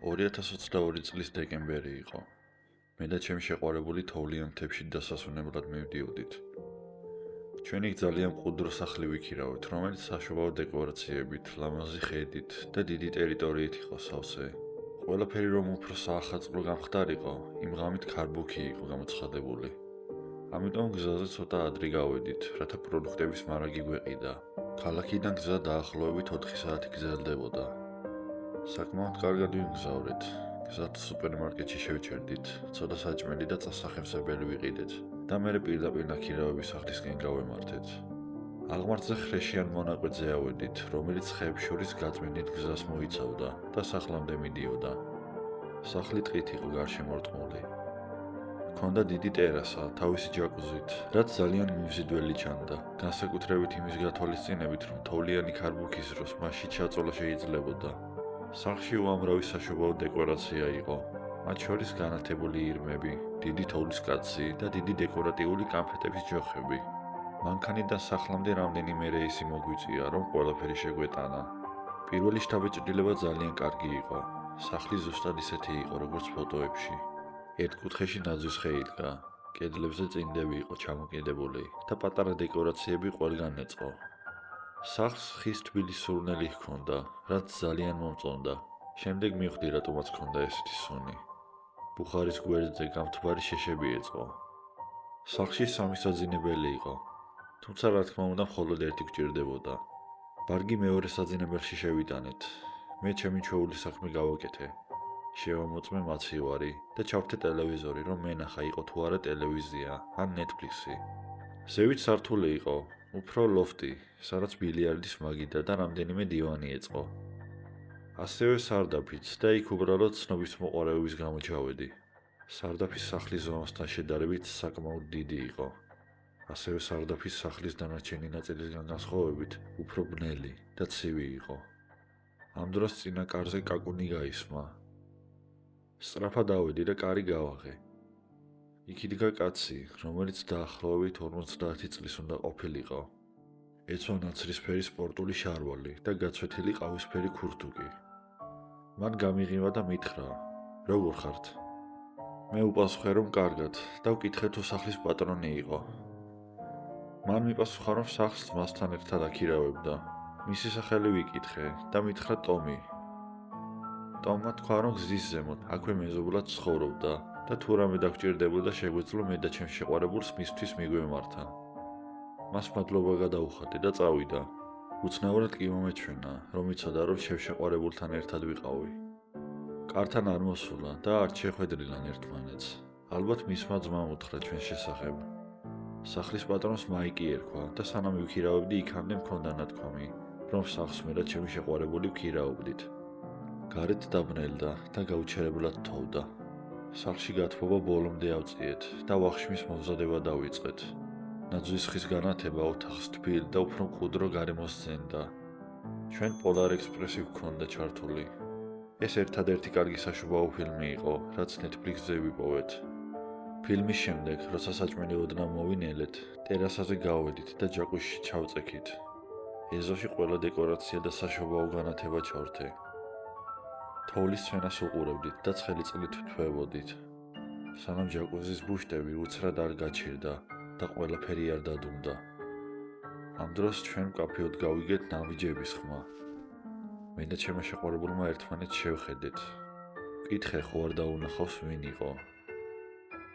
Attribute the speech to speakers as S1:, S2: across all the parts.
S1: 2022 წლის დეკემბერი იყო. მე და ჩემი შეყვარებული თოვლიან მთებში დასასვენებლად მივდიოდით. ჩვენი ძალიან მყუდრო სახლი ვიქირავით, რომელიც საშობაო დეკორაციებით, ლამაზი ხედით და დიდი ტერიტორიით იყო სავსე. ყველაფერი რომ უფრო საახალწლო გამხდარიყო, იმ ღამით ქარბუქი იყო გამოცხადებული. ამიტომ გზაზე ცოტა ადრე გავედით, რათა პროდუქტების მარაგი გვეყიდა. ქალაქიდან გზა დაახლოებით 4 საათი გრძელდებოდა. საკმაოდ კარგად ვიმგზავრეთ. გზად სუპერმარკეტში შევჩერდით, ცოტა საჭმელი და წასახემსებელი ვიყიდეთ და მერე პირდაპირ ნაქირავების სახლისკენ გავემართეთ. აღმართზე ხრეშიან მონაკვეთზე ავედით, რომელიც ხეებს შორის გაწმენდით გზას მოიცავდა და სახლამდე მიდიოდა. სახლი ტყით იყო გარშემორტყმული. ჰქონდა დიდი ტერასა, თავისი ჯაკუზით, რაც ძალიან მიმზიდველი ჩანდა, განსაკუთრებით იმის გათვალისწინებით, რომ თოვლიანი ქარბუქის დროს მასში ჩაწოლა შეიძლებოდა. სახლში უამრავი საშობაო დეკორაცია იყო, მათ შორის განათებული ირმები, დიდი თოვლის კაცი და დიდი დეკორატიული კანფეტების ჯოხები. მანქანიდან სახლამდე რამდენიმე რეისი მოგვიწია, რომ ყველაფერი შეგვეტანა. პირველი შთაბეჭდილება ძალიან კარგი იყო. სახლი ზუსტად ისეთი იყო, როგორც ფოტოებში. ერთ კუთხეში ნაძვის ხე იდგა, კედლებზე წინდები იყო ჩამოკიდებული და პატარა დეკორაციები ყველგან ეწყო. სახლს ხის თბილი სურნელი ჰქონდა, რაც ძალიან მომწონდა. შემდეგ მივხვდი, რატომაც ჰქონდა ესეთი სუნი. ბუხარის გვერდზე გამთბარი შეშები ეწყო. სახლში სამი საძინებელი იყო, თუმცა რა თქმა უნდა მხოლოდ ერთი გვჭირდებოდა. ბარგი მეორე საძინებელში შევიტანეთ. მე ჩემი ჩვეული საქმე გავაკეთე. შევამოწმე მაცივარი და ჩავთე ტელევიზორი, რომ მენახა იყო თუ არა ტელევიზია ან Netflix-ი. ზევით სართული იყო, უფრო ლოფტი, სადაც ბილიარდის მაგიდა და რამდენიმე დივანი ეწყო. ასევე სარდაფიც და იქ უბრალოდ ცნობის მოყვარეობის გამო ჩავედი. სარდაფის სახლის ზომასთან შედარებით საკმაოდ დიდი იყო. ასევე სარდაფის სახლის დანარჩენი ნაწილისგან განსხვავებით უფრო ბნელი და ცივი იყო. ამ დროს წინა კარზე კაკუნი გაისმა. სწრაფად ავედი და კარი გავაღე. იქ იდგა კაცი, რომელიც დაახლოებით 50 წლის უნდა ყოფილიყო. ეცვა ნაცრისფერი სპორტული შარვალი და გაცვეთილი ყავისფერი ქურთუკი. მან გამიღიმა და მითხრა, როგორ ხართ? მე უპასუხე, რომ კარგად და ვკითხე თუ სახლის პატრონი იყო. მან მიპასუხა, რომ სახლს მასთან ერთად აქირავებდა. მისი სახელი ვიკითხე და მითხრა ტომი. ტომმა თქვა, რომ გზის ზემოთ აქვე მეზობლად ცხოვრობდა და თუ რამე დაგჭირდებოდა შეგვეძლო მე და ჩემს შეყვარებულს მისთვის მიგვემართა. მას მადლობა გადაუხადი და წავიდა. უცნაურად კი მომეჩვენა, რომ იცოდა, რომ შევშეყვარებულთან ერთად ვიყავი. კართან არ მოსულა და არ შეხვედრილან ერთმანეთს. ალბათ მისმა ძმამ უთხრა ჩვენს შესახებ. სახლის პატრონს მაიკი ერქვა და სანამ ვიქირავებდი, იქამდე მქონდა ნათქვამი, რომ სახლს მე და ჩემი შეყვარებული ვქირავობდით. გარეთ დაბნელდა და გაუჩერებლად თოვდა. სახლში გათბობა ბოლომდე ავწიეთ და ვახშმის მომზადება დავიწყეთ. ნაძვის ხის განათება ოთახს თბილ და უფრო მყუდრო გარემოს სცემდა. ჩვენ პოლარ ექსპრესი გვქონდა ჩართული. ეს ერთადერთი კარგი საშობაო ფილმი იყო, რაც Netflix-ზე ვიპოვეთ. ფილმის შემდეგ, როცა საჭმელი ოდნავ მოვინელეთ, ტერასაზე გავედით და ჯაკუზში ჩავწექით. ეზოში ყველა დეკორაცია და საშობაო განათება ჩავრთე. თოვლის სვენას უყურებდით და ცხელი წყლით ვთვევოდით. სანამ ჯაკუზის ბუშტები უცრად არ გაჩერდა და ყველაფერი არ დადუმდა. ამ დროს ჩვენ მკაფიოდ გავიგეთ ნაბიჯების ხმა. მე და ჩემო შეყვარებულმა ერთმანეთს შევხედეთ. ვკითხე, ხო არ დაუნახავს ვინ იყო.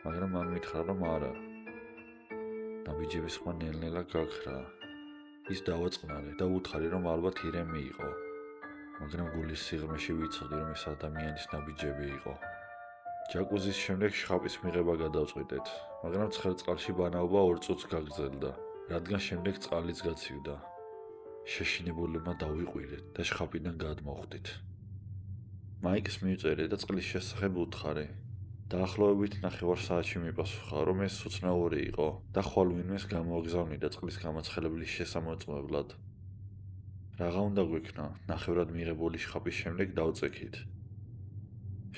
S1: მაგრამ მან მითხრა, რომ არა. ნაბიჯების ხმა ნელ-ნელა გაქრა. ის დავაწყნარე და უთხარი, რომ ალბათ ირემი იყო. მაგრამ გულის სიღრმეში ვიცოდი, რომ ეს ადამიანის ნაბიჯები იყო. ჯაკუზის შემდეგ შხაპის მიღება გადავწყვიტეთ, მაგრამ ცხელ წყალში ბანაობა 2 წუთს გაგრძელდა, რადგან შემდეგ წყალიც გაცივდა. შეშინებულებმა დავიყვირეთ და შხაპიდან გადმოვხდით. მაიკს მივწერე და წყლის შესახებ უთხარი. დაახლოებით 9 საათში მიპასუხა, რომ ეს უცნაური იყო და ხვალ ვინმეს გამოაგზავნიდა წყლის გამაცხელებლის შესამოწმებლად. რაღა უნდა გვექნა, ნახევრად მიღებული შხაპის შემდეგ დავწექით.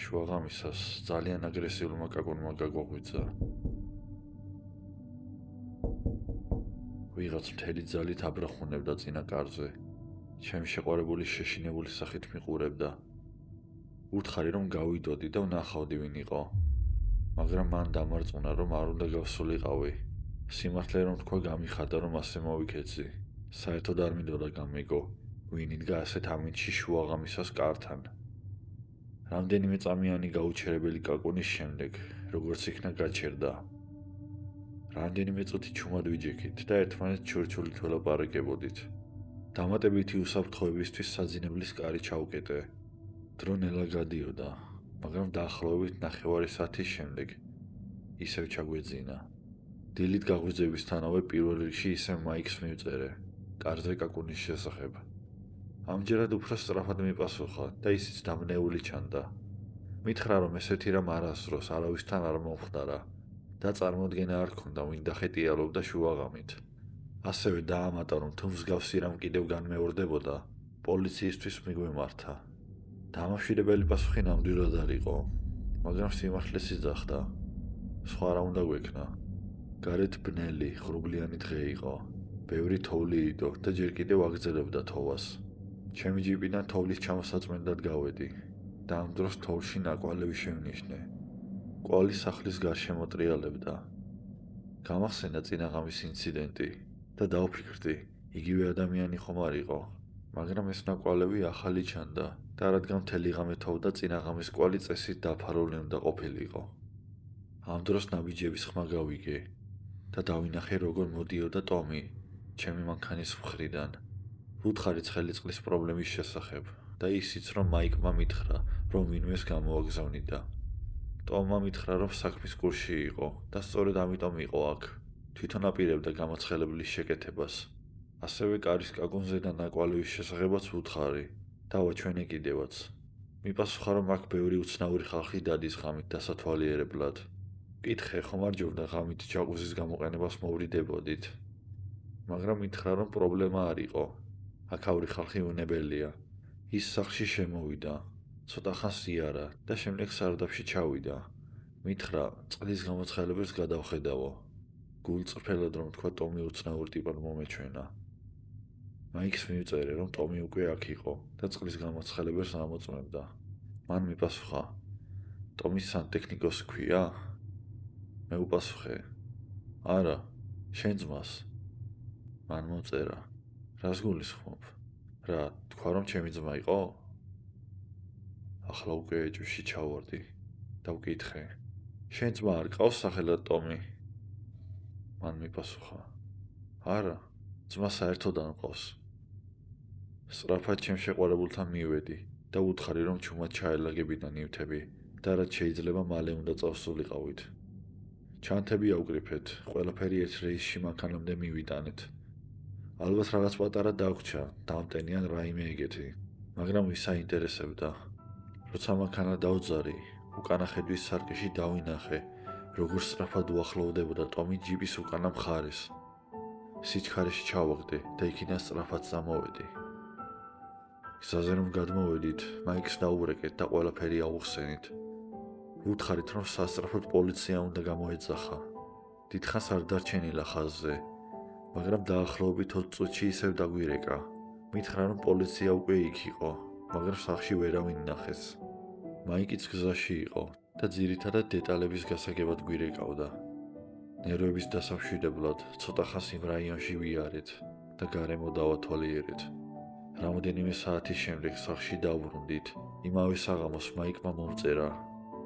S1: შუაღამისას ძალიან აგრესიულმა კაკუნმა გაგვაღვიძა. ვიღაც მთელი ძალით აბრახუნებდა წინა კარზე. ჩემი შეყვარებული შეშინებული სახით მიყურებდა. უთხარი რომ გავიდოდი და ვნახავდი ვინ იყო. მაგრამ მან დამარწმუნა რომ არ უნდა გავსულიყავი. სიმართლე რომ თქვა გამიხადა რომ ასე მოვიქეცი. საერთოდ არ მინდოდა გამიგო, ვინ იდგა ასეთ ამინდში შუაღამისას კართან. რამდენიმე წამიანი გაუჩერებელი კაკუნის შემდეგ, როგორც იქნა გაჩერდა. რამდენიმე წუთი ჩუმად ვიჯექით და ერთმანეთს ჩურჩულით ველაპარაკებოდით. დამატებითი უსაფრთხოებისთვის საძინებლის კარი ჩავკეტე. დრო ნელა გადიოდა, მაგრამ დაახლოებით 9 საათის შემდეგ ისევ ჩაგვეძინა. დილით გაღვიძებისთანავე პირველ რიგში ისევ მაიკს მივწერე, კარზე კაკუნის შესახებ. ამჯერად უფრო სწრაფად მიპასუხა და ისიც დამნეული ჩანდა. მითხრა რომ ესეთი რამ არასდროს არავისთან არ მომხდარა და წარმოდგენა არ ჰქონდა ვინ დახეტიალობდა შუაღამით. ასევე დაამატა რომ თუ მსგავსი რამ კიდევ განმეორდებოდა, პოლიციისთვის მიგვემართა. დამამშვიდებელი პასუხი ნამდვილად არ იყო, მაგრამ სიმართლეს იძახდა. სხვა რა უნდა გვექნა. გარეთ ბნელი, ღრუბლიანი დღე იყო. ბევრი თოვლი იდო და ჯერ კიდევ აგრძელებდა თოვას. ჩემი ჯიპიდან თოვლის ჩამოსაწმენდად გავედი და ამ დროს თოვლში ნაკვალევი შევნიშნე. კვალი სახლის გარშემო ტრიალებდა. გამახსენდა წინაღამის ინციდენტი და დავფიქრდი, იგივე ადამიანი ხომ არ იყო, მაგრამ ეს ნაკვალევი ახალი ჩანდა და რადგან მთელი ღამე თოვდა წინაღამის კვალი წესით დაფარული უნდა ყოფილიყო. ამ დროს ნაბიჯების ხმა გავიგე და დავინახე როგორ მოდიოდა ტომი, ჩემი მანქანის მხრიდან. ვუთხარი ცხელი წყლის პრობლემის შესახებ და ისიც რომ მაიკმა მითხრა, რომ ვინმეს გამოაგზავნიდა. ტომმა მითხრა რომ საქმის კურსში იყო და სწორედ ამიტომ იყო აქ. თვითონ აპირებდა გამოცხელებლის შეკეთებას. ასევე კარის კაკუნზე და ნაკვალევის შესახებაც ვუთხარი. დავა ჩვენი კიდევაც. მიპასუხა რომ აქ ბევრი უცნაური ხალხი დადის ღამით დასათვალიერებლად. მკითხე ხომ არ ჯობდა ღამით ჯაკუზის გამოყენებას მოვრიდებოდით. მაგრამ მითხრა რომ პრობლემა არ იყო. აქაური ხალხი უნებელია. ის სახლში შემოვიდა. ცოტა ხანს იარა და შემდეგ სარდაფში ჩავიდა. მითხრა წყლის გამოცხელებებს გადავხედავო. გულწრფელად რომ თქვა ტომი უცნაურ ტიპად მომეჩვენა. მაიქს მივწერე რომ ტომი უკვე აქ იყო და წყლის გამოცხელებებს ამოწმებდა. მან მიპასუხა, ტომის სანტექნიკოსი ქვია? მე უპასუხე, არა, შენ ძმას. მან მომწერა, რას გულისხმობ? რა, თქვა რომ ჩემი ძმა იყო? ახლა უკვე ეჭვში ჩავარდი და ვკითხე, შენ ძმა არ ყავს სახელად ტომი? მან მიპასუხა, არა, ძმა საერთოდ არ მყავს. სწრაფად ჩემ შეყვარებულთან მივედი და ვუთხარი რომ ჩუმად ჩაელაგებინა ნივთები და რაც შეიძლება მალე უნდა წავსულიყავით. ჩანთები ავკრიფეთ, ყველაფერი ერთ რეისში მანქანამდე მივიტანეთ. ალბათ რაღაც პატარა დაგვრჩა, დამტენიან რაიმე ეგეთი, მაგრამ ვის აინტერესებდა. როცა მანქანა დავძარი, უკანა ხედვის სარკეში დავინახე, როგორ სწრაფად უახლოვდებოდა ტომი ჯიპის უკანა მხარეს. სიჩქარეში ჩავაგდე და იქიდან სწრაფად წამოვედი. გზაზე რომ გადმოვედით, მაიქს დაურეკეთ და ყველაფერი აუხსენით. ვუთხარით რომ სასწრაფოდ პოლიცია უნდა გამოეძახა. დიდხანს არ დარჩენილა ხაზზე, მაგრამ დაახლოებით 20 წუთში ისევ დაგვირეკა. მითხრა რომ პოლიცია უკვე იქ იყო, მაგრამ სახლში ვერავინ ნახეს. მაიკიც გზაში იყო და ძირითადად დეტალების გასაგებად გვირეკავდა. ნერვების დასამშვიდებლად ცოტა ხანს იმ რაიონში ვიარეთ და გარემო დავათვალიერეთ. რამოდენიმე საათის შემდეგ სახლში დავბრუნდით. იმავე საღამოს მაიკმა მომწერა,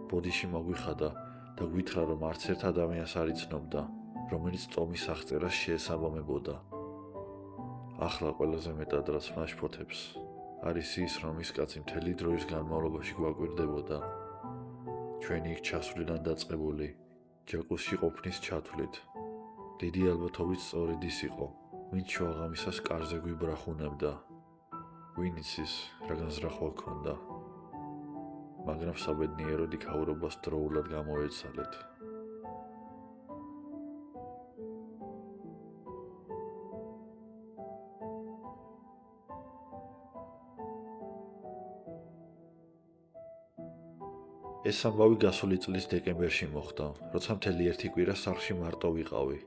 S1: ბოდიში მოგვიხადა და გვითხრა რომ არც ერთ ადამიანს არ იცნობდა, რომელიც ტომის აღწერას შეესაბამებოდა. ახლა ყველაზე მეტად რაც მაშფოთებს, არის ის რომ ის კაცი მთელი დროის განმავლობაში გვაკვირდებოდა. ჩვენი იქ ჩასვლიდან დაწყებული, ჯაკუსში ყოფნის ჩათვლით. დიდი ალბათობით სწორედ ის იყო, ვინც შუაღამისას კარზე გვიბრახუნებდა. ვინ იცის, რა განზრახვა ჰქონდა. მაგრამ საბედნიეროდ იქაურობას დროულად გამოეცალეთ. ეს ამბავი გასული წლის დეკემბერში მოხდა, როცა მთელი ერთი კვირა სახლში მარტო ვიყავი.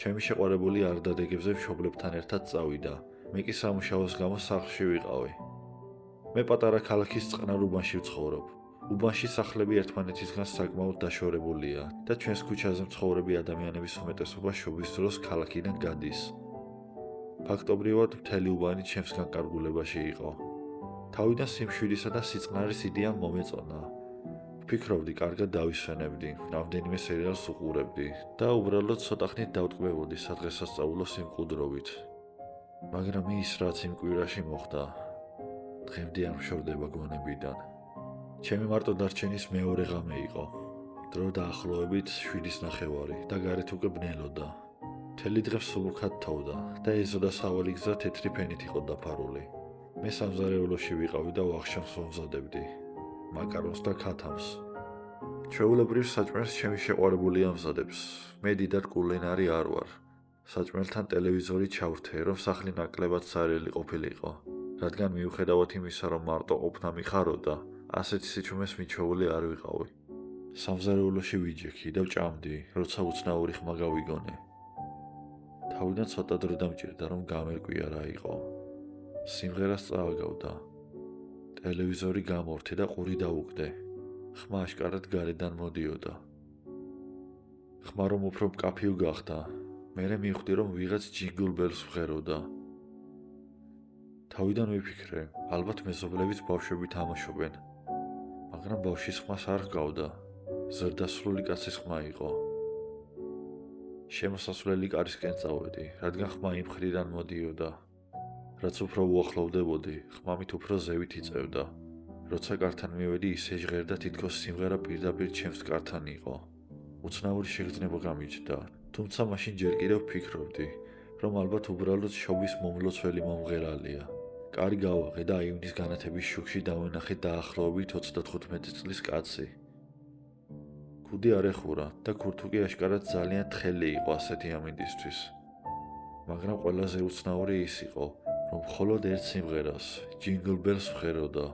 S1: ჩემი შეყვარებული არდადეგებზე მშობლებთან ერთად წავიდა, მე კი სამუშაოს გამო სახლში ვიყავი. მე პატარა ქალაქის წყნარ უბანში ვცხოვრობ. უბანში სახლები ერთმანეთისგან საკმაოდ დაშორებულია და ჩვენს ქუჩაზე მცხოვრები ადამიანების უმეტესობა შობის დროს ქალაქიდან გადის. ფაქტობრივად მთელი უბანი ჩემს განკარგულებაში იყო. თავიდან სიმშვიდისა და სიწყნარის იდეა მომეწონა. ვფიქრობდი, კარგად დავისვენებდი, რამდენიმე სერიალს უყურებდი და უბრალოდ ცოტა ხნით დავტკბებოდი სადღესასწაულო სიმყუდრობით. მაგრამ ის, რაც იმ კვირაში მოხდა, დღემდე არ მშორდება გონებიდან. ჩემი მარტო დარჩენის მეორე ღამე იყო. დრო დაახლოებით 7:30 და გარეთ უკვე ბნელოდა. მთელი დღე მსუბუქად თოვდა და ეზოდა სავალი გზა თეთრი ფენით იყო დაფარული. მე სამზარეულოში ვიყავი და ვახშამს ვამზადებდი. მაკარონს და ქათამს. ჩვეულებრივ საჭმელს ჩემი შეყვარებული ამზადებს. მე დიდად კულინარი არ ვარ. საჭმელთან ტელევიზორი ჩავრთე, რომ სახლი ნაკლებად სარელი ყოფილიყო, რადგან მიუხედავად იმისა, რომ მარტო ყოფნა მიხაროდა, ასეთი სიჩუმეს მიჩვეული არ ვიყავი. სამზარეულოში ვიჯექი და ვჭამდი, როცა უცნაური ხმა გავიგონე. თავიდან ცოტა დრო დამჭირდა, რომ გამერკვია რა იყო. სიმღერას წააგავდა. ტელევიზორი გამორთე და ყური დავუკვდე. ხმა აშკარად გარედან მოდიოდა. ხმა რომ უფრო მკაფიო გახდა, მერე მივხვდი, რომ ვიღაც ჯინგლ ბელს ვღეროდა. თავიდან ვიფიქრე, ალბათ მეზობლებიც ბავშვები თამაშობენ. მაგრამ ბავშვის ხმას არ ჰგავდა. ზრდასრული კაცის ხმა იყო. შემოსასვლელი კარისკენ წავედი, რადგან ხმა იმ მხრიდან მოდიოდა. რაც უფრო უახლოვდებოდი, ხმამით უფრო ზევით იწევდა. როცა კართან მივედი, ისე ჟღერდა, თითქოს სიმღერა პირდაპირ ჩემს კართან იყო. უცნაური შეგრძნება გამიჯდა, თუმცა მაშინ ჯერ კიდევ ვფიქრობდი, რომ ალბათ უბრალოდ შობის მომლოცველი მომღერალია. კარი გავაღე და აივნის განათების შუქში დავენახე დაახლოებით 35 წლის კაცი. ქუდი არ ეხურა და ქურთუკი აშკარად ძალიან თხელი იყო ასეთი ამინდისთვის. მაგრამ ყველაზე უცნაური ის იყო, რომ მხოლოდ ერთ სიმღერას, ჯინგლ ბელს ვღეროდა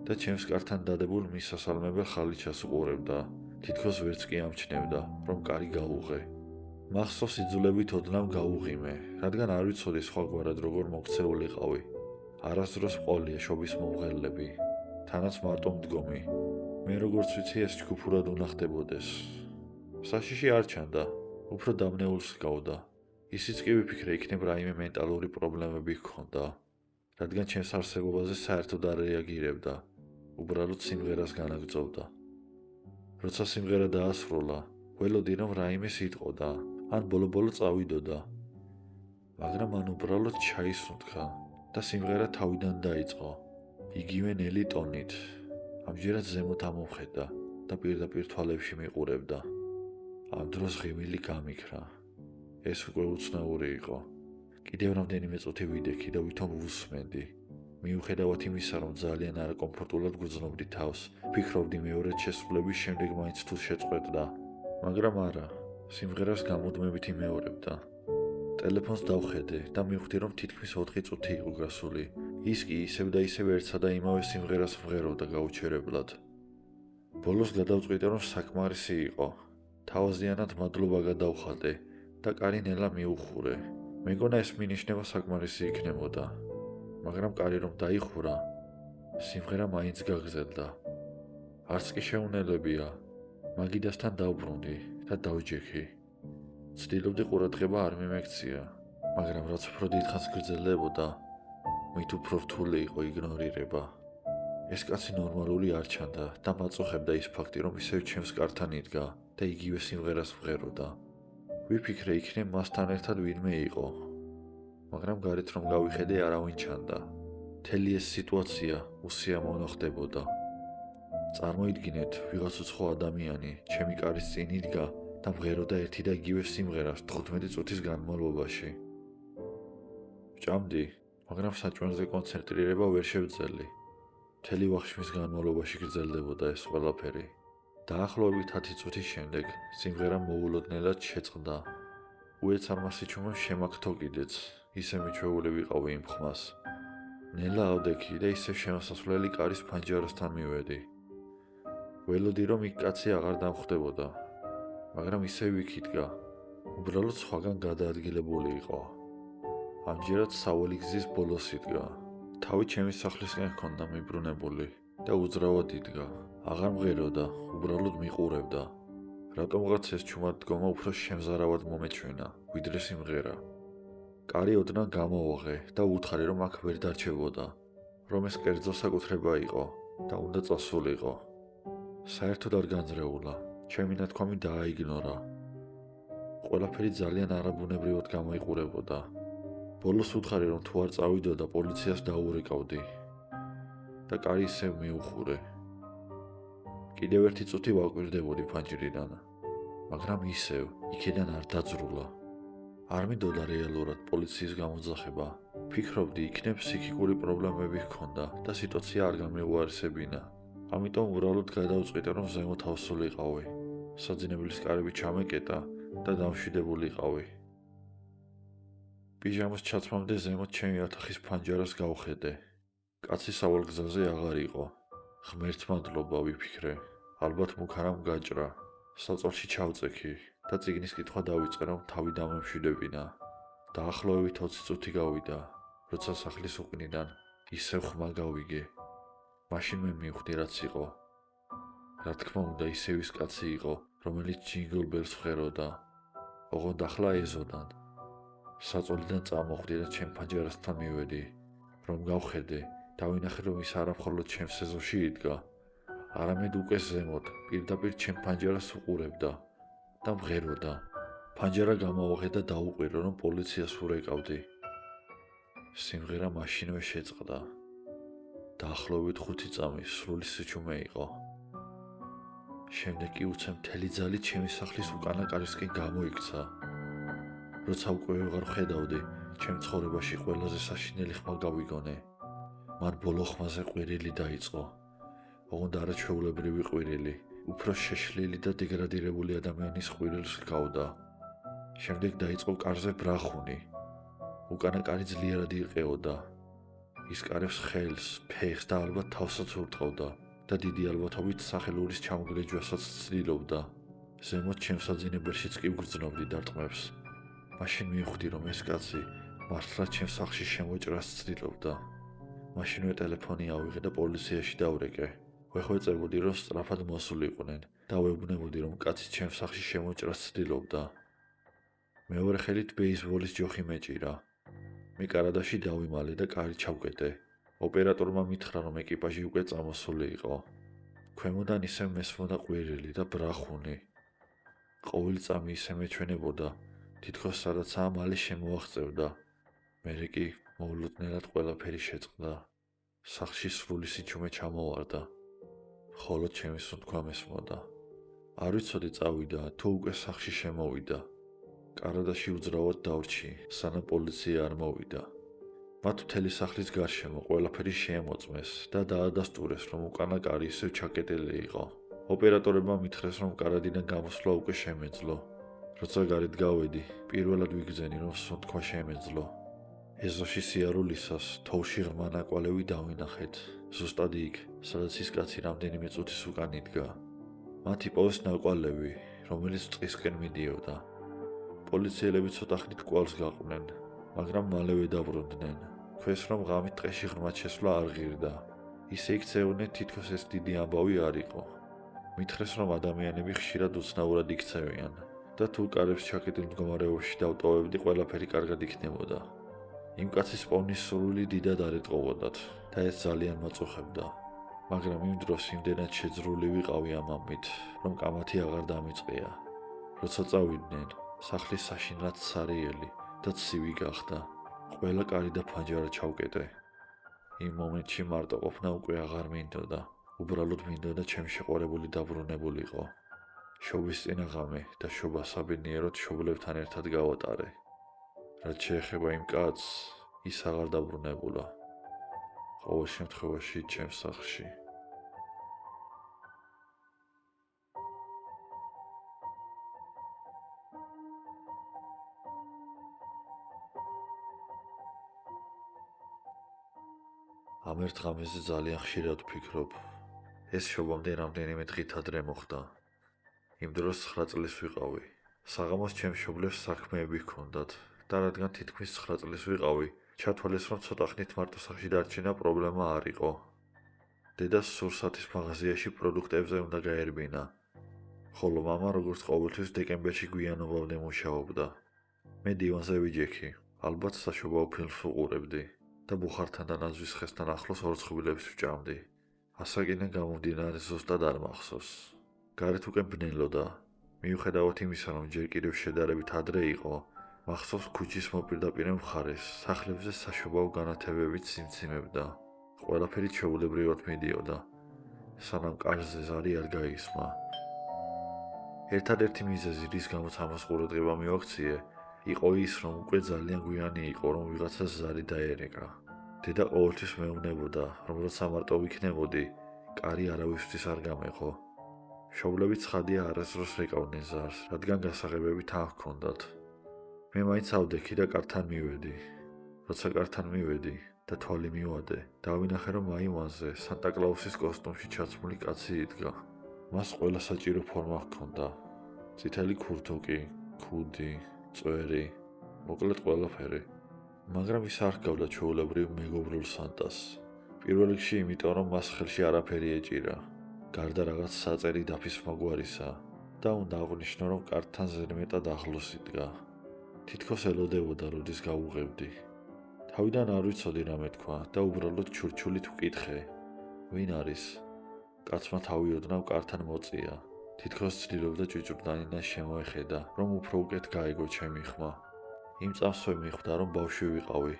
S1: და ჩემს კართან დადებულ მისასალმებელ ხალიჩას უყურებდა. თითქოს ვერც კი ამჩნევდა, რომ კარი გავუღე. მახსოვს იძულებით ოდნავ გავუღიმე, რადგან არ ვიცოდი სხვაგვარად როგორ მოქცეულიყავი. არასდროს ყოლია შობის მომღერლები, თანაც მარტო მდგომი. მე როგორც ვიცი, ეს ჯგუფურად უნახდებოდეს. საშიში არ ჩანდა, უფრო დამნეულს ჰგავდა. ისიც კი ვიფიქრე, იქნებ რაიმე მენტალური პრობლემები ჰქონდა, რადგან ჩემს არსებობაზე საერთოდ არ რეაგირებდა, უბრალოდ სიმღერას განაგრძობდა. როცა სიმღერა დაასრულა, ველოდი, რომ რაიმე სიტყოდა, ან ბოლო-ბოლო წავიდოდა. მაგრამ მან უბრალოდ ჩაისუნთქა და სიმღერა თავიდან დაიწყო, იგივე ნელი ტონით. ამჯერად ზემოთ ამომხედა და პირდაპირ თვალებში მიყურებდა. ამ დროს ღიმილი გამიქრა. ეს უკვე უცნაური იყო. კიდევ რამდენიმე წუთი ვიდექი და ვითომ ვუსმენდი. მიუხედავად იმისა, რომ ძალიან არაკომფორტულად გვრძნობდი თავს, ვფიქრობდი მეორედ შესრულების შემდეგ მაინც თუ შეწყვეტდა. მაგრამ არა, სიმღერას გამუდმებით იმეორებდა. ტელეფონს დავხედე და მივხვდი, რომ თითქმის 4 წუთი იყო გასული. ის კი ისევ და ისევ ერთსა და იმავე სიმღერას ვღეროდა გაუჩერებლად. ბოლოს გადავწყვიტე, რომ საკმარისი იყო. თავაზიანად მადლობა გადავხატე და კარი ნელა მიუხურე. მეგონა ეს მინიშნება საკმარისი იქნებოდა. მაგრამ კარი რომ დაიხურა, სიმღერა მაინც გაგრძელდა. არც კი შეუნელებია, მაგიდასთან დავბრუნდი და დავჯექი. ცდილობდი ყურადღება არ მიმექცია, მაგრამ რაც უფრო დიდხანს გრძელდებოდა, მით უფრო რთული იყო იგნორირება. ეს კაცი ნორმალური არ ჩანდა და მაწუხებდა ის ფაქტი, რომ ისევ ჩემს კართან იდგა და იგივე სიმღერას ვღეროდა. ვიფიქრე, იქნებ მასთან ერთად ვინმე იყო. მაგრამ გარეთ რომ გავიხედე, არავინ ჩანდა. მთელი ეს სიტუაცია უსიამოვნო ხდებოდა. წარმოიდგინეთ, ვიღაც უცხო ადამიანი ჩემი კარის წინ იდგა და ვღეროდა ერთი და იგივე სიმღერას 15 წუთის განმავლობაში. ვჭამდი, მაგრამ საჭმელზე კონცენტრირება ვერ შევძელი. მთელი ვახშმის განმავლობაში გრძელდებოდა ეს ყველაფერი. დაახლოებით 10 წუთის შემდეგ სიმღერა მოულოდნელად შეწყდა. უეცარმა სიჩუმემ შემაქთო კიდეც, ისე მიჩვეული ვიყავი იმ ხმას. ნელა ავდექი და ისევ შემოსასვლელი კარის ფანჯარასთან მივედი. ველოდი, რომ იქ კაცი აღარ დამხვდებოდა, მაგრამ ისევ იქ იდგა, უბრალოდ სხვაგან გადაადგილებული იყო. ამჯერად სავალი გზის ბოლოს იდგა თავი ჩემი სახლისკენ ჰქონდა მიბრუნებული და უძრავად იდგა. აღარ მღეროდა, უბრალოდ მიყურებდა. რატომღაც ეს ჩუმად დგომა უფრო შემზარავად მომეჩვენა, ვიდრე სიმღერა. კარი ოდნავ გამოვაღე და უთხარი, რომ აქ ვერ დარჩებოდა, რომ ეს კერძო საკუთრება იყო და უნდა წასულიყო. საერთოდ არ განძრეულა, ჩემი ნათქვამი დააიგნორა. ყველაფერი ძალიან არაბუნებრივად გამოიყურებოდა. ბოლოს უთხარი, რომ თუ არ წავიდოდა, პოლიციას დაურეკავდი და კარი ისევ მიუხურე. კიდევ ერთი წუთი ვაკვირდებოდი ფანჯრიდან, მაგრამ ისევ იქიდან არ დაძრულა. არ მინდოდა რეალურად პოლიციის გამოძახება. ფიქრობდი, იქნებ ფსიქიკური პრობლემები ჰქონდა და სიტუაცია არ გამეუარესებინა. ამიტომ უბრალოდ გადავწყვიტე, რომ ზემოთ ავსულიყავი. საძინებლის კარები ჩამეკეტა და დამშვიდებულიყავი. პიჟამას ჩაცმამდე ზემოთ ჩემი ოთახის ფანჯარას გავხედე. კაცი სავალ გზაზე აღარ იყო. ღმერთს მადლობა, ვიფიქრე. ალბათ მუქარამ გაჭრა. საწოლში ჩავწექი და წიგნის კითხვა დავიწყე, რომ თავი დამემშვიდებინა. დაახლოებით 20 წუთი გავიდა, როცა სახლის უკნიდან ისევ ხმა გავიგე. მაშინ მე მივხვდი, რაც იყო. რა თქმა უნდა, ისევ ის კაცი იყო, რომელიც ჯინგლ ბელს ვხეროდა. ოღონდ ახლა ეზოდან. საწოლიდან წამოხვდი და ჩემ ფანჯარასთან მივედი, რომ გავხედე, დავინახე, რომ ის არა მხოლოდ ჩემს ეზოში იდგა, არამედ უკვე ზემოთ, პირდაპირ ჩემ ფანჯარას უყურებდა და მღეროდა. ფანჯარა გამოვაღე და დაუყვირო, რომ პოლიციას ურეკავდი. სიმღერა მაშინვე შეწყდა. დაახლოებით 5 წამი სრული სიჩუმე იყო. შემდეგ კი უცებ მთელი ძალით ჩემი სახლის უკანა კარისკენ გამოიქცა. როცა უკვე ვეღარ ხედავდი, ჩემ ცხოვრებაში ყველაზე საშინელი ხმა გავიგონე. მან ბოლო ხმაზე ყვირილი დაიწყო. ოღონდ არაჩვეულებრივი ყვირილი, უფრო შეშლილი და დეგრადირებული ადამიანის ყვირილს ჰგავდა. შემდეგ დაიწყო კარზე ბრახუნი. უკანა კარი ძლიერად ირყეოდა. ის კარებს ხელს, ფეხს და ალბათ თავსაც ურტყავდა და დიდი ალბათობით სახელურის ჩამოგლეჯვასაც ცდილობდა. ზემოთ ჩემს საძინებელშიც კი ვგრძნობდი დარტყმებს. მაშინ მივხვდი, რომ ეს კაცი მართლა ჩემს სახლში შემოჭრას ცდილობდა. მაშინვე ტელეფონი ავიღე და პოლიციაში დავრეკე. ვეხვეწებოდი, რომ სწრაფად მოსულიყვნენ და ვეუბნებოდი, რომ კაცი ჩემს სახლში შემოჭრას ცდილობდა. მეორე ხელით ბეისბოლის ჯოხი მეჭირა. მე კარადაში დავიმალე და კარი ჩავკეტე. ოპერატორმა მითხრა, რომ ეკიპაჟი უკვე წამოსული იყო. ქვემოდან ისევ მესმოდა ყვირილი და ბრახუნი. ყოველი წამი ისე მეჩვენებოდა, თითქოს სადაცაა მალე შემოაღწევდა. მერე კი მოულოდნელად ყველაფერი შეწყდა. სახლში სრული სიჩუმე ჩამოვარდა. მხოლოდ ჩემი სუნთქვა მესმოდა. არ ვიცოდი წავიდა, თუ უკვე სახლში შემოვიდა. კარადაში უძრავად დავრჩი, სანამ პოლიცია არ მოვიდა. მათ მთელი სახლის გარშემო ყველაფერი შეემოწმეს და დაადასტურეს, რომ უკანა კარი ისევ ჩაკეტილი იყო. ოპერატორებმა მითხრეს, რომ კარადიდან გამოსვლა უკვე შემეძლო. როცა გარეთ გავედი, პირველად ვიგრძენი, რომ სუნთქვა შემეძლო. ეზოში სიარულისას თოვლში ღრმა ნაკვალევი დავინახეთ. ზუსტად იქ, სადაც ის კაცი რამდენიმე წუთის უკან იდგა. მათ იპოვეს ნაკვალევი, რომელიც ტყისკენ მიდიოდა. პოლიციელები ცოტა ხნით კვალს გაყვნენ, მაგრამ მალევე დაბრუნდნენ. ქვეს, რომ ღამით ტყეში ღრმად შესვლა არ ღირდა. ისე იქცეოდნენ, თითქოს ეს დიდი ამბავი არ იყო. მითხრეს, რომ ადამიანები ხშირად უცნაურად იქცევიან და თუ კარებს ჩაკეტილ მდგომარეობაში დავტოვებდი, ყველაფერი კარგად იქნებოდა. იმ კაცის პოვნის სურვილი დიდად არ ეტყობოდათ და ეს ძალიან მოწუხებდა. მაგრამ იმ დროს იმდენად შეძრული ვიყავი ამ ამით, რომ კამათი აღარ დამიწყია. როცა წავიდნენ, სახლის საშინლად სარიელი და ცივი გახდა. ყველა კარი და ფანჯარა ჩავკეტე. იმ მომენტში მარტო ყოფნა უკვე აღარ მინდოდა. უბრალოდ მინდოდა ჩემი შეყვარებული დაბრუნებულიყო. შობის წინა ღამე და შობა საბედნიეროდ მშობლებთან ერთად გავატარე. რაც შეეხება იმ კაცს, ის აღარ დაბრუნებულა. ყოველ შემთხვევაში ჩემს სახლში. ამ ერთ ღამეზე ძალიან ხშირად ვფიქრობ. ეს შობამდე რამდენიმე დღით ადრე მოხდა. იმ დროს 9 წლის ვიყავი. საღამოს ჩემს მშობლებს საქმეები ჰქონდათ და რადგან თითქმის 9 წლის ვიყავი, ჩათვალეს, რომ ცოტა ხნით მარტო სახში დარჩენა პრობლემა არ იყო. დედას სურსათის მაღაზიაში პროდუქტებზე უნდა გაერბინა, ხოლო მამა როგორც ყოველთვის დეკემბერში გვიანობამდე მუშაობდა. მე დივანზე ვიჯექი, ალბათ საშობაო ფილმს ვუყურებდი და ბუხართან და ნაზვის ხესთან ახლოს ორცხვილებს ვჭამდი. ასაკიდან გამომდინარე ზუსტად არ მახსოვს. გარეთ უკვე ბნელოდა. მიუხედავად იმისა, რომ ჯერ კიდევ შედარებით ადრე იყო, მახსოვს ქუჩის მოპირდაპირე მხარეს, სახლებზე საშობაო განათებებით სიმციმებდა. ყველაფერი ჩვეულებრივად მიდიოდა, სანამ კარზე ზარი არ გაისმა. ერთადერთი მიზეზი, რის გამოც ამას ყურადღება მივაქციე, იყო ის, რომ უკვე ძალიან გვიანი იყო, რომ ვიღაცას ზარი დაერეკა. დედა ყოველთვის მეუბნებოდა, რომ როცა მარტო ვიქნებოდი, კარი არავისთვის არ გამეღო. მშობლები ცხადია არასდროს რეკავდნენ ზარს, რადგან გასაღებები თან ჰქონდათ. მე მაინც ავდექი და კართან მივედი. როცა კართან მივედი და თვალი მივადე, დავინახე, რომ აივანზე სანტა-კლაუსის კოსტუმში ჩაცმული კაცი იდგა. მას ყველა საჭირო ფორმა ჰქონდა. წითელი ქურთუკი, ქუდი, წვერი, მოკლედ ყველაფერი. მაგრამ ის არ ჰგავდა ჩვეულებრივ მეგობრულ სანტას. პირველ რიგში იმიტომ, რომ მას ხელში არაფერი ეჭირა. გარდა რაღაც საწერი დაფის მაგვარისა და უნდა აღვნიშნო, რომ კართან ზედმეტად ახლოს იდგა. თითქოს ელოდებოდა, როდის გავუღებდი. თავიდან არ ვიცოდი რა მეთქვა და უბრალოდ ჩურჩულით ვკითხე, ვინ არის? კაცმა თავი ოდნავ კართან მოწია. თითქოს ცდილობდა ჭუჭურდანიდან შემოეხედა, რომ უფრო უკეთ გაეგო ჩემი ხმა. იმ წამსვე მიხვდა, რომ ბავშვი ვიყავი.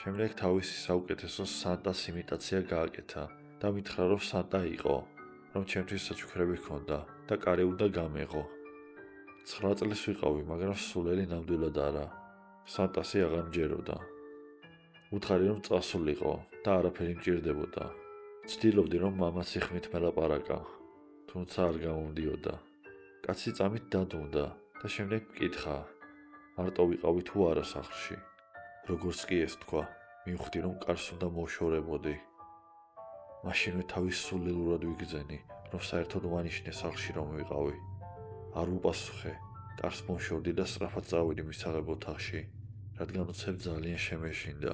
S1: შემდეგ თავისი საუკეთესო სანტას იმიტაცია გააკეთა და მითხრა, რომ სანტა იყო, რომ ჩემთვის საჩუქრები ჰქონდა და კარი უნდა გამეღო. 9 წლის ვიყავი, მაგრამ სულელი ნამდვილად არა. სანტასი აღარ მჯეროდა. უთხარი, რომ წასულიყო და არაფერი მჭირდებოდა. ცდილობდი, რომ მამაც იხმით მელაპარაკა, თუმცა არ გამომდიოდა. კაცი წამით დადუნდა და შემდეგ მკითხა, მარტო ვიყავი თუ არა სახლში. როგორც კი ეს თქვა, მივხვდი, რომ კარს უნდა მოვშორებოდი. მაშინვე თავის სულელურად ვიგრძენი, რომ საერთოდ ვანიშნე სახლში რომ ვიყავი. არ უპასუხე, კარს მოვშორდი და სწრაფად წავიდი მისაღებ ოთახში, რადგან უცებ ძალიან შემეშინდა.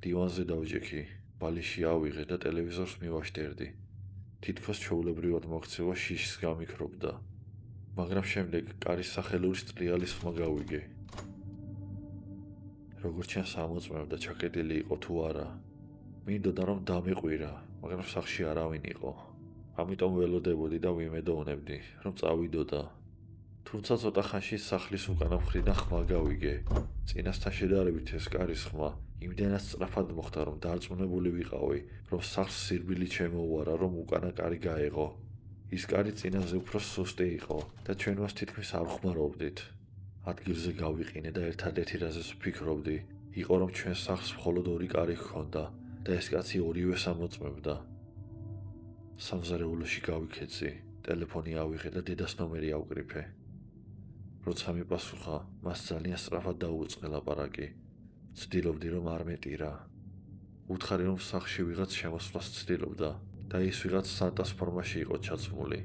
S1: დივანზე დავჯექი, ბალიში ავიღე და ტელევიზორს მივაშტერდი. თითქოს ჩვეულებრივად მოქცევა შიშს გამიქრობდა, მაგრამ შემდეგ კარის სახელურის წლიალის ხმა გავიგე. როგორც ჩანს ამოწმებდა ჩაკეტილი იყო თუ არა. მინდოდა რომ დამეყვირა, მაგრამ სახლში არავინ იყო. ამიტომ ველოდებოდი და ვიმედოვნებდი, რომ წავიდოდა. თუმცა ცოტა ხანში სახლის უკანა მხრიდან ხმა გავიგე. წინასთან შედარებით ეს კარის ხმა იმდენად სწრაფად მოხდა, რომ დარწმუნებული ვიყავი, რომ სახლს სირბილი შემოუარა, რომ უკანა კარი გაეღო. ის კარი წინაზე უფრო სუსტი იყო და ჩვენ მას თითქმის არ ვხმარობდით. ადგილზე გავიყინე და ერთადერთი რაზეც ვფიქრობდი, იყო რომ ჩვენ სახლს მხოლოდ 2 კარი ჰქონდა და ეს კაცი ორივეს ამოწმებდა. სამზარეულოში გავიქეცი, ტელეფონი ავიღე და დედას ნომერი ავკრიფე. როცა მიპასუხა, მას ძალიან სწრაფად დაუწყე ლაპარაკი. ცდილობდი რომ არ მეტირა. უთხარი რომ სახლში ვიღაც შემოსვლას ცდილობდა და ის ვიღაც სანტას ფორმაში იყო ჩაცმული.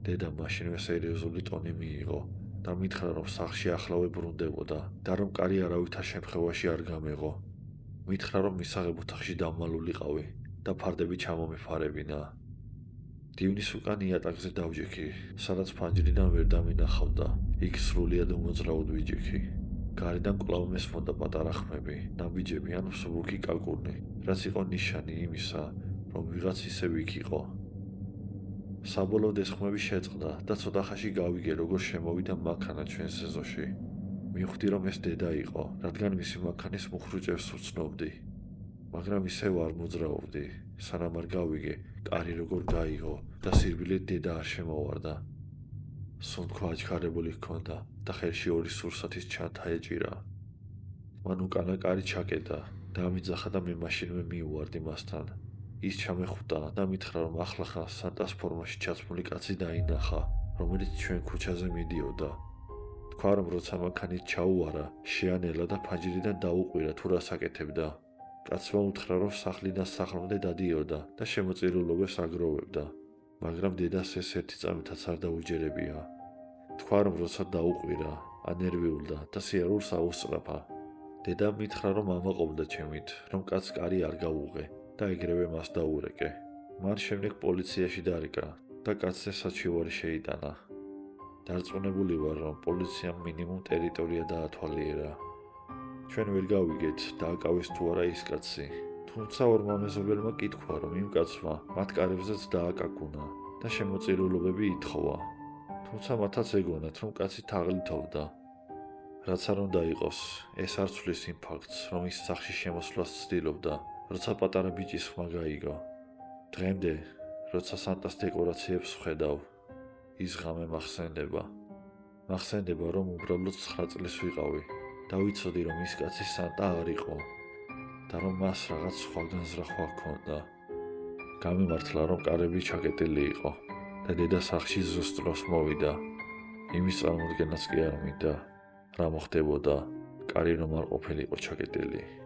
S1: დედამ მაშინვე სერიოზული ტონი მიიღო და მითხრა რომ სახლში ახლავე ბრუნდებოდა და რომ კარი არავითარ შემთხვევაში არ გამეღო. მითხრა რომ მისაღებ ოთახში დამალულიყავი და ფარდები ჩამომეფარებინა. დივნის უკან იატაკზე დავჯექი, სადაც ფანჯრიდან ვერ დამინახავდა. იქ სრულიად უმოძრაოდ ვიჯექი. გარედან კვლავ მესმოდა პატარა ხმები, ნაბიჯები ან მსუბუქი კაკურნი, რაც იყო ნიშანი იმისა, რომ ვიღაც ისევ იქ იყო. საბოლოოდ ეს ხმები შეწყდა და ცოტა ხანში გავიგე, როგორ შემოვიდა მანქანა ჩვენს ეზოში. მივხვდი, რომ ეს დედა იყო, რადგან მისი მანქანის მუხრუჭებს ვცნობდი. მაგრამ ისევ არ მოძრაობდი, სანამ არ გავიგე, კარი როგორ გაიღო და სირბილით დედა არ შემოვარდა. სუნთქვა აჩქარებული ჰქონდა და ხელში 2 სურსათის ჩანთა ეჭირა. მან უკანა კარი ჩაკეტა და ამიძახა და მე მაშინვე მიუვარდი მასთან. ის ჩამეხუტა და მითხრა, რომ ახლახან სანტას ფორმაში ჩაცმული კაცი დაინახა, რომელიც ჩვენ ქუჩაზე მიდიოდა. თქვა, რომ როცა მანქანით ჩაუარა, შეანელა და ფანჯრიდან დაუყვირა თუ რას აკეთებდა. კაცმა უთხრა, რომ სახლიდან სახლამდე დადიოდა და შემოწირულობებს აგროვებდა. მაგრამ დედას ეს ერთი წამითაც არ დაუჯერებია. თქვა, რომ როცა დაუყვირა, ანერვიულდა და სიარულს აუსწრაფა. დედამ მითხრა, რომ ამაყობდა ჩემით, რომ კაცს კარი არ გაუღე და ეგრევე მას დაურეკე. მან შემდეგ პოლიციაში დარეკა და კაცზე საჩივარი შეიტანა. დარწმუნებული ვარ, რომ პოლიციამ მინიმუმ ტერიტორია დაათვალიერა. ჩვენ ვერ გავიგეთ, დააკავეს თუ არა ის კაცი. თუმცა ორმა მეზობელმა კითხვა, რომ იმ კაცმა მათ კარებზეც დააკაკუნა და შემოწირულობები ითხოვა. თუმცა მათაც ეგონათ, რომ კაცი თაღლითობდა. რაც არ უნდა იყოს, ეს არ ცვლის იმ ფაქტს, რომ ის სახლში შემოსვლას ცდილობდა, როცა პატარა ბიჭის ხმა გაიგო. დღემდე, როცა სანტას დეკორაციებს ვხედავ, ის ღამე მახსენდება. მახსენდება, რომ უბრალოდ 9 წლის ვიყავი და ვიცოდი, რომ ის კაცი სანტა არ იყო და რომ მას რაღაც სხვა განზრახვა ჰქონდა. გამიმართლა, რომ კარები ჩაკეტილი იყო და დედა სახლში ზუსტ დროს მოვიდა. იმის წარმოდგენაც კი არ მინდა, რა მოხდებოდა, კარი რომ არ ყოფილიყო ჩაკეტილი.